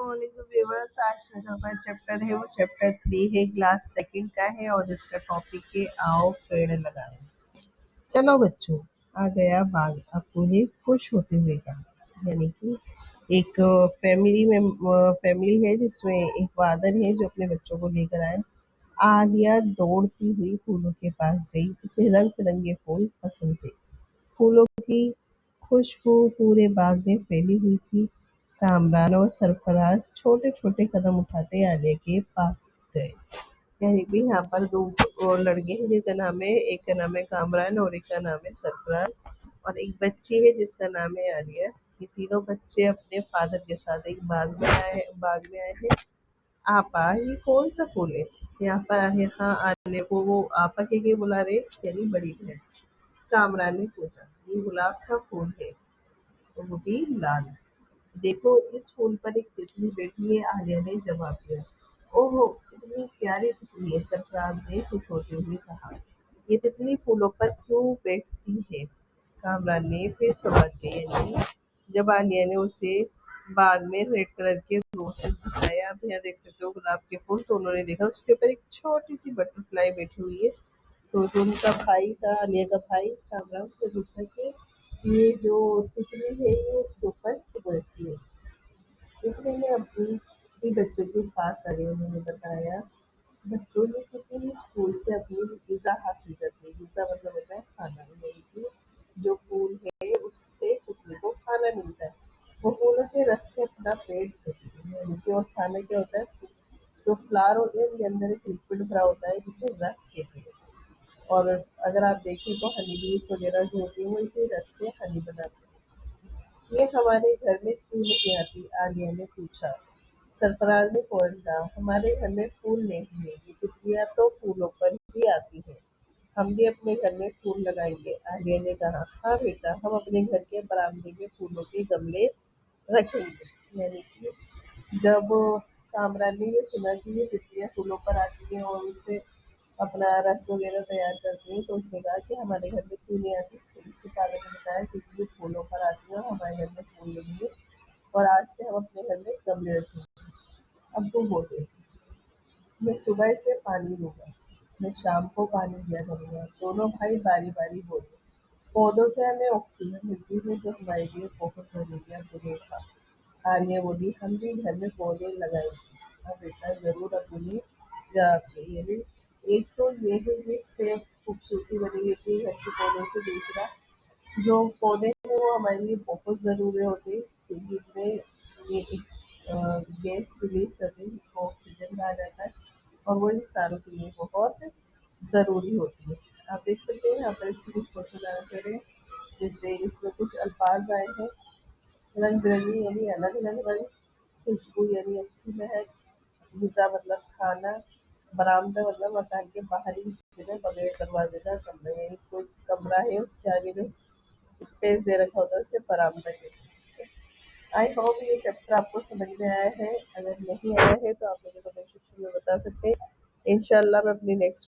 Viewers, आज का जो हमारा चैप्टर है वो चैप्टर 3 है, क्लास सेकंड का है और जिसका टॉपिक है आओ पेड़ लगाएं। चलो बच्चों, आ गया बाग, अब पूरे खुश होते हुए कहा। यानी कि एक फैमिली है जिसमें एक फादर है जो अपने बच्चों को लेकर आए। आलिया दौड़ती हुई फूलों के पास गई। इसे रंग बिरंगे फूल पसंद थे। फूलों की खुशबू पूरे बाग में फैली हुई थी। कामरान और सरफराज छोटे छोटे कदम उठाते आलिया के पास गए। यानी कि यहाँ पर दो और लड़के हैं जिनका नाम है, एक का नाम है कामरान और एक का नाम है सरफराज, और एक बच्ची है जिसका नाम है आलिया। ये तीनों बच्चे अपने फादर के साथ एक बाग में आए हैं। आपा, ये कौन सा फूल है? यहाँ पर यहाँ आने को वो आपा के बुला रहे, यानी बड़ी बहन। कामरान ने पूछा, ये गुलाब का फूल है, तो वो भी लाल। देखो, इस फूल पर एक तितली बैठी है, आलिया ने जवाब दिया। ओहो, कितनी प्यारी तितली है, सरफराज ने खुश होते हुए कहा। ये तितली फूलों पर क्यों बैठती है? कामरान ने फिर सवाल किया। यानी जब आलिया ने उसे बाग में रेड कलर के रोसेस दिखाए, आप यहाँ देख सकते हो गुलाब के फूल, तो उन्होंने देखा उसके ऊपर एक छोटी सी बटरफ्लाई बैठी हुई है। तो जो उनका भाई था, आलिया का भाई कामरान, उसने पूछा कि ये जो तितली है ये इसके ऊपर क्यों बैठती है। तितली ने अपनी बच्चों के पास आ गई। उन्होंने बताया, बच्चों, ये तितली इस फूल से अपनी ग़िज़ा हासिल करती है। ग़िज़ा मतलब होता है खाना, यानी कि जो फूल है उससे तितली को खाना मिलता है। वो फूलों के रस से अपना पेट भरती है। यानी कि और खाना क्या होता है, जो फ्लावर होते हैं उनके अंदर एक लिक्विड भरा होता है जिसे रस कहते हैं। और अगर आप देखें तो हनी बीज वगैरह जो होती है वो इसी रस से हनी बनाते हैं। ये हमारे घर में क्यों नहीं आती? आलिया ने पूछा। सरफराज ने फौरन कहा, हमारे घर में फूल नहीं है, ये तितलियां तो फूलों पर ही आती हैं। हम भी अपने घर में फूल लगाएंगे। आलिया ने कहा, हाँ बेटा, हम अपने घर के बरामदे में फूलों के गमले रखेंगे। यानी कि जब कामरान ने ये सुना कि ये तितलियां फूलों पर आती हैं और उससे अपना रस वगैरह तैयार करती हैं, तो उसने कहा कि हमारे घर में क्यों नहीं आती। तो इसके फादर ने बताया क्योंकि ये फूलों पर आती है और हमारे घर में फूल नहीं है, और आज से हम अपने घर में गमले रखेंगे। अब वो बोले, मैं सुबह से पानी दूंगा, मैं शाम को पानी दिया करूंगा। दोनों भाई बारी बारी बोले। पौधों से हमें ऑक्सीजन मिलती है जो हमारे लिए बहुत जरूरी है। बुरे था। आलिया बोली, हम भी घर में पौधे लगाएंगे। हाँ बेटा, जरूर। अपनी यानी एक तो ये है कि इससे खूबसूरती बनी रहती है घर के पौधों से। दूसरा, जो पौधे हैं वो हमारे लिए बहुत ज़रूरी होते हैं क्योंकि इनमें ये एक गैस रिलीज करते हैं जिसको ऑक्सीजन कहा जाता है, और वो इंसानों के लिए बहुत ज़रूरी होती है। आप देख सकते हैं यहाँ पर इसकी कुछ क्वेश्चन आंसर है। जैसे इसमें कुछ अल्फाज आए हैं, रंग बिरंगी यानी अलग अलग रंग, खुशबू यानी अच्छी महक, ग़िज़ा मतलब खाना, बरामदा मतलब मकान के बाहरी हिस्से में बगैर दरवाजे का कमरा, यानी कोई कमरा है उसके आगे जो स्पेस दे रखा होता है उसे बरामदा कहते हैं। आई होप ये चैप्टर आपको समझ में आया है। अगर नहीं आया है तो आप मुझे कमेंट सेक्शन में बता सकते हैं। इंशाल्लाह मैं अपनी नेक्स्ट